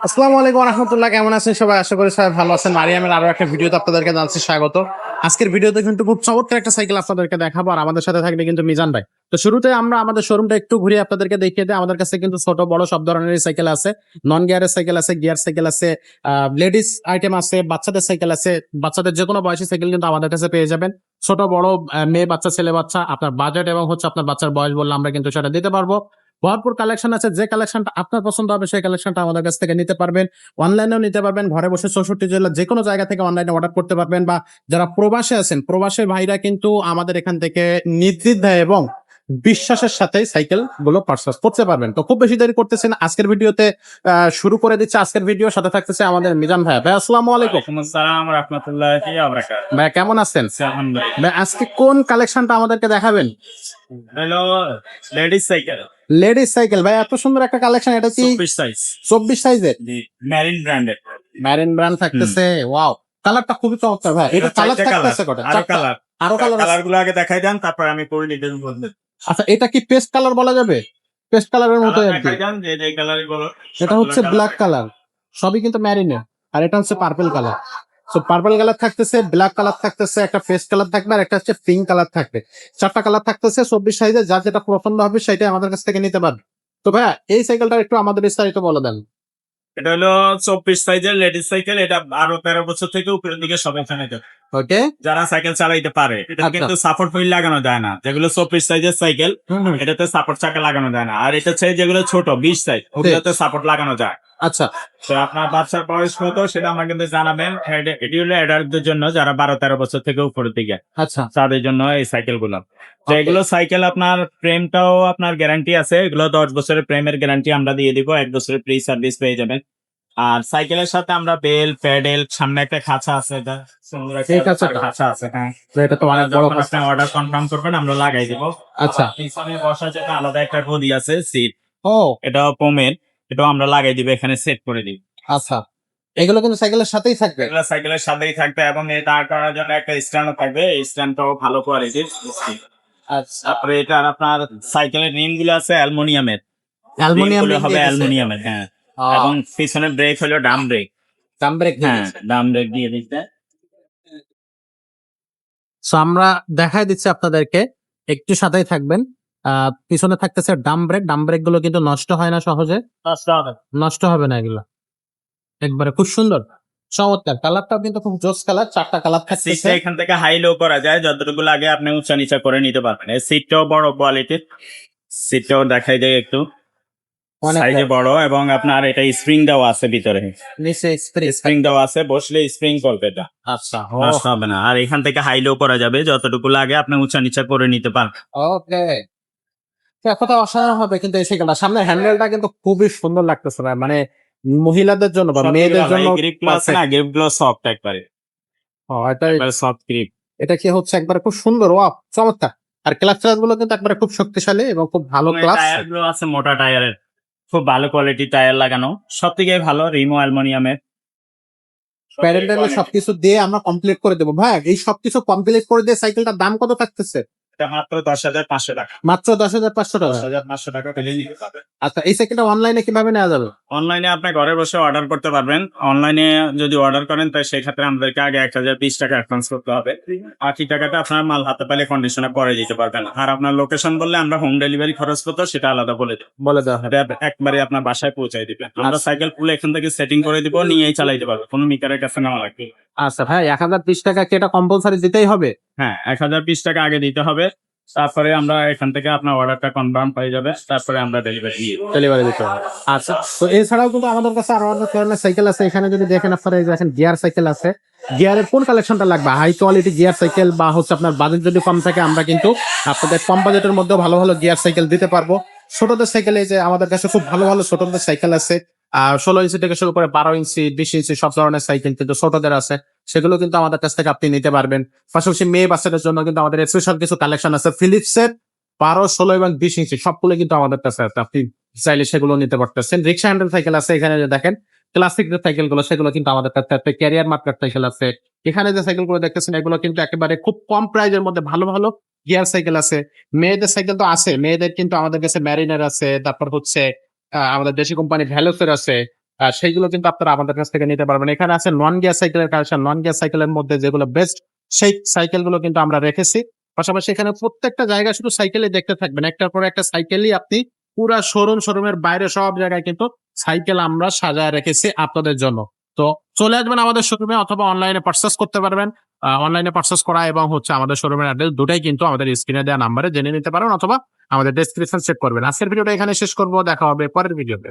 আসসালামু আলাইকুম রহমতুল্লাহ, কেমন আছেন সবাই? আশা করি সবাই ভালো আছেন। মারিয়ামের আরো একটা ভিডিওতে আপনাদেরকে জানাচ্ছি স্বাগত। আজকের ভিডিওতে কিন্তু খুব চমৎকার একটা সাইকেল আপনাদেরকে দেখাবো, আর আমাদের সাথে থাকবে কিন্তু মিজান ভাই। তো শুরুতে আমরা আমাদের শোরুমটা একটু ঘুরিয়ে আপনাদেরকে দেখিয়ে দিই। আমাদের কাছে কিন্তু ছোট বড় সব ধরনের সাইকেল আছে। নন গিয়ারের সাইকেল আছে, গিয়ার সাইকেল আছে, লেডিস আইটেম আছে, বাচ্চাদের সাইকেল আছে। বাচ্চাদের যে কোনো বয়সী সাইকেল কিন্তু আমাদের কাছে পেয়ে যাবেন। ছোট বড়, মেয়ে বাচ্চা ছেলে বাচ্চা, আপনার বাজেট এবং হচ্ছে আপনার বাচ্চার বয়স বললে আমরা কিন্তু সেটা দিতে পারবো। ভরপুর কালেকশন আছে, যে কালেকশনটা আপনার পছন্দ হবে সেই কালেকশনটা আমাদের কাছ থেকে নিতে পারবেন। অনলাইনেও নিতে পারবেন, ঘরে বসে 64 জেলার যে কোনো জায়গা থেকে অনলাইনে অর্ডার করতে পারবেন। বা যারা প্রবাসে আছেন, প্রবাসী ভাইরা কিন্তু আমাদের এখান থেকে নির্দ্বিধায় এবং বিশ্বাসের সাথে সাইকেল গুলো পারচেজ করতে পারবেন। তো খুব বেশি দেরি করতেছেন, আজকের ভিডিওতে শুরু করে দিচ্ছে। আজকের ভিডিও সাথে থাকতেছে আমাদের মিজান ভাই। ভাই আসসালামু আলাইকুম। আসসালাম রাহমাতুল্লাহি ওয়া বারাকাতুহু। ভাই কেমন আছেন? আলহামদুলিল্লাহ। ভাই আজকে কোন কালেকশনটা আমাদেরকে দেখাবেন? Hello, ladies cycle ladies cycle. ভাই এত সুন্দর একটা কালেকশন, এটা কি 24 সাইজ 24 সাইজের? জি, মেরিন ব্র্যান্ডের। ম্যারিন ব্র্যান্ড থাকতেছে। ওয়াও, কালারটা খুবই চমৎকার ভাই। এটা কালার থাকতেছে কটা? আরো চারটা। কালার, আরো কালার। কালার গুলো আগে দেখাই দেন, তারপর আমি পরে ডিটেইলস বলবো। আচ্ছা, এটা কি পেস্ট কালার বলা যাবে? পেস্ট কালারের মতো কালার আর কি। দেখাই দেন, যে যে কালারই বলো। এটা হচ্ছে ব্ল্যাক কালার, সবই কিন্তু ম্যারিনের। আর এটা হচ্ছে purple colour. So purple colour থাকতেছে, ব্ল্যাক কালার থাকতেছে, একটা পেস্ট কালার থাকবে, আর একটা হচ্ছে পিঙ্ক কালার থাকবে। চারটা কালার থাকতেছে 24 সাইজে। যার যেটা পছন্দ হবে সেটাই আমাদের কাছ থেকে নিতে পারবে। তো ভাইয়া এই সাইকেলটা একটু আমাদের বিস্তারিত বলে দেন। এটা হলো 24 সাইজের লেডিস সাইকেল। এটা 12-13 বছর থেকে উপরের দিকে সবাই চালাতে পারে, ওকে। যারা সাইকেল চালাইতে পারে। এটা আচ্ছা। কিন্তু সাপোর্ট হুইল লাগানো যায় না, যেগুলো 24 সাইজের সাইকেল এটাতে সাপোর্ট চাকা লাগানো যায় না। আর এটা হচ্ছে যেগুলো ছোট 20 সাইজ, ওগুলোতে সাপোর্ট লাগানো যায়। আচ্ছা তো আপনার বাচ্চার বয়স কত সেটা আমার কিন্তু জানাবেন। এটি হলো অ্যাডাল্টদের জন্য, যারা 12-13 বছর থেকে উপরের দিকে, আচ্ছা। তাদের জন্য এই সাইকেল গুলো। তো Okay. এগুলো সাইকেল আপনার ফ্রেমটাও আপনার গ্যারান্টি আছে। এগুলো 10 বছরের ফ্রেমের গ্যারান্টি আমরা দিয়ে দিব, 1 বছরের ফ্রি সার্ভিস পেয়ে যাবেন। আর সাইকেলের সাথে আমরা বেল প্যাডেল, সামনে একটা খাঁচা আছে, এটা সুন্দর একটা এই খাঁচাটা? খাঁচা আছে। হ্যাঁ, তো এটা তো অনেক বড় যখন কথা। আপনি অর্ডার কনফার্ম করবেন আমরা লাগাই দিব। আচ্ছা। পিছনে বসার জন্য আলাদা একটা গদি আছে, সিট। ও এটা পোমের, এটাও আমরা লাগাই দিব, এখানে সেট করে দিব। আচ্ছা, এগুলো কিন্তু সাইকেলের সাথেই থাকবে। এগুলো সাইকেলের সাথেই থাকবে, এবং এই দাঁড় করার জন্য একটা স্ট্যান্ডও থাকবে। এই স্ট্যান্ডটাও ভালো কোয়ালিটির। আচ্ছা, তারপরে এটার আপনার সাইকেলের রিম গুলো আছে অ্যালুমিনিয়ামের। অ্যালুমিনিয়াম রিমগুলো রিং হবে দিয়ে দিছে। অ্যালুমিনিয়ামের, হ্যাঁ। এবং পিছনে ব্রেক হলো ডাম ব্রেক। ডাম ব্রেক দিয়ে হ্যাঁ, দিছে। ডাম ব্রেক দিয়ে দিতে। সো আমরা দেখাই দিচ্ছি আপনাদেরকে, একটু সাথেই থাকবেন। পিছনে থাকতেছে ডাম ব্রেক। ডাম ব্রেক গুলো কিন্তু নষ্ট হয় না সহজে, নষ্ট হবে না এগুলো। একবারে খুব সুন্দর চমৎকার। কালারটাও কিন্তু খুব জোস কালার, চারটা কালার থাকতেছে। সিটটা এখান থেকে হাই লো করা যায়, যতটুকু লাগে আপনি উঁচা নিচা করে নিতে পারবেন। এই সিটটাও বড় কোয়ালিটির। সিটটাও দেখাই যায় একটু, অনেক সাইজে বড়, এবং আপনার এটা স্প্রিং দেওয়া আছে ভিতরে। নিচে স্প্রে। স্প্রিং দেওয়া আছে, বসলে স্প্রিং করবে এটা, আচ্ছা, নষ্ট হবে না। আর এখান থেকে হাই লো করা যাবে, যতটুকু লাগে আপনি উঁচা নিচা করে নিতে পারবেন। ওকে। কথা অসাধারণ হবে কিন্তু এই সাইকেলটা। সামনের হ্যান্ডেলটা কিন্তু খুবই সুন্দর লাগতেছে ভাই, মানে মহিলাদের জন্য বা মেয়েদের জন্য গ্রিপ গুলো আছে না, গ্রিপ গুলো সফট একবারে, এটাই। Soft grip. এটা কি হচ্ছে একবারে খুব সুন্দর, ওয়াও চমৎকার। আর ক্লাচ গুলো কিন্তু একবারে খুব শক্তিশালী এবং খুব ভালো ক্লাচ। টায়ার গুলো আছে মোটা টায়ারের, খুব ভালো কোয়ালিটি টায়ার লাগানো। সব থেকে ভালো রিমো অ্যালুমিনিয়ামের। প্যারেন্টাল সবকিছু দিয়ে আমরা কমপ্লিট করে দেবো ভাই। এই সবকিছু কমপ্লিট করে দিয়ে সাইকেলটার দাম কত থাকতেছে? এটা মাত্র 10,500 টাকা। মাত্র 10,500 টাকা। 10,500 টাকা পেলে নিতে পারবেন। আচ্ছা, এই সাইকেলটা অনলাইনে কিভাবে নেওয়া যাবে? অনলাইনে আপনি ঘরে বসে অর্ডার করতে পারবেন। অনলাইনে যদি অর্ডার করেন, তাই সেক্ষেত্রে আমাদেরকে আগে 1020 টাকা অ্যাডভান্স করতে হবে। বাকি টাকাটা আপনার মাল হাতে পেলে কন্ডিশনে পরে দিতে পারবেন। আর আপনার লোকেশন বললে আমরা হোম ডেলিভারি খরচ করতে সেটা আলাদা বলে দেব। বলে দেওয়া হবে। এটা একবারে আপনার বাসায় পৌঁছাই দিবে। আমরা সাইকেল পুরো এখান থেকে সেটিং করে দিব, নিয়েই চালাইতে পারবো, কোনো মিটারের কাছে নেওয়া লাগবে। আচ্ছা ভাই, 1020 টাকা কি এটা কম্পালসারি দিতেই হবে? হ্যাঁ, 1020 টাকা আগে দিতে হবে। তারপরে আমরা এখান থেকে আপনার অর্ডারটা কনফার্ম হয়ে যাবে, তারপরে আমরা ডেলিভারি দিয়ে দেব। ডেলিভারি দিতে হবে। আচ্ছা, তো এছাড়াও কিন্তু আমাদের কাছে আরো অনেক ধরনের সাইকেল আছে। এখানে যদি দেখেন আপনারা, এই যে দেখেন গিয়ার সাইকেল আছে। গিয়ারের কোন কালেকশনটা লাগবে? হাই কোয়ালিটি গিয়ার সাইকেল, বা হচ্ছে আপনার বাজেট যদি কম থাকে, আমরা কিন্তু আপনাদের কম বাজেটের মধ্যে ভালো ভালো গিয়ার সাইকেল দিতে পারবো। ছোটদের সাইকেল, এই যে আমাদের কাছে খুব ভালো ভালো ছোটদের সাইকেল আছে। 16 ইঞ্চি থেকে শুরু করে 12 ইঞ্চি, 20 ইঞ্চি সব ধরনের সাইকেল কিন্তু ছোটদের আছে। সেগুলো কিন্তু আমাদের কাছ থেকে আপনি নিতে পারবেন। পাশাপাশি মেয়ে বাচ্চাদের জন্য কিন্তু আমাদের স্পেশাল কিছু কালেকশন আছে। ফিলিপসের 12, 16 এবং 20 ইঞ্চি সবগুলো কিন্তু আমাদের কাছে আছে। আপনি চাইলে সেগুলো নিতে পারতেছেন। রিক্সা হ্যান্ডেল সাইকেল আছে। এখানে যে দেখেন ক্লাসিক যে সাইকেল গুলো, সেগুলো কিন্তু আমাদের কাছে আছে। ক্যারিয়ার মার্কেট সাইকেল আছে। এখানে যে সাইকেল গুলো দেখতেছেন, এগুলো কিন্তু একেবারে খুব কম প্রাইজের মধ্যে ভালো ভালো গিয়ার সাইকেল আছে। মেয়েদের সাইকেল তো আছে, মেয়েদের কিন্তু আমাদের কাছে ম্যারিনার আছে, তারপর হচ্ছে আমাদের দেশি কোম্পানি ভ্যালোসের আছে, সেইগুলো কিন্তু আপনারা আমাদের কাছ থেকে নিতে পারবেন। এখানে আছে নন গিয়ার সাইকেলের কালেকশন। নন গিয়ার সাইকেলের মধ্যে যেগুলো বেস্ট সেই সাইকেলগুলো কিন্তু আমরা রেখেছি। পাশাপাশি এখানে প্রত্যেকটা জায়গায় শুধু সাইকেলই দেখতে থাকবেন। একটার পর একটা সাইকেলই আপনি পুরা শোরুমের বাইরে সব জায়গায় কিন্তু সাইকেল আমরা সাজায় রেখেছি আপনাদের জন্য। তো চলে আসবেন আমাদের শোরুমে অথবা অনলাইনে পারচেজ করতে পারবেন। অনলাইনে পারচেজ করা এবং হচ্ছে আমাদের শোরুমের অ্যাড্রেস দুটাই কিন্তু আমাদের স্ক্রিনে দেওয়া নাম্বারে জেনে নিতে পারেন অথবা আমাদের ডেসক্রিপশন চেক করবেন। আজকের ভিডিওটা এখানে শেষ করব। দেখা হবে পরের ভিডিওতে।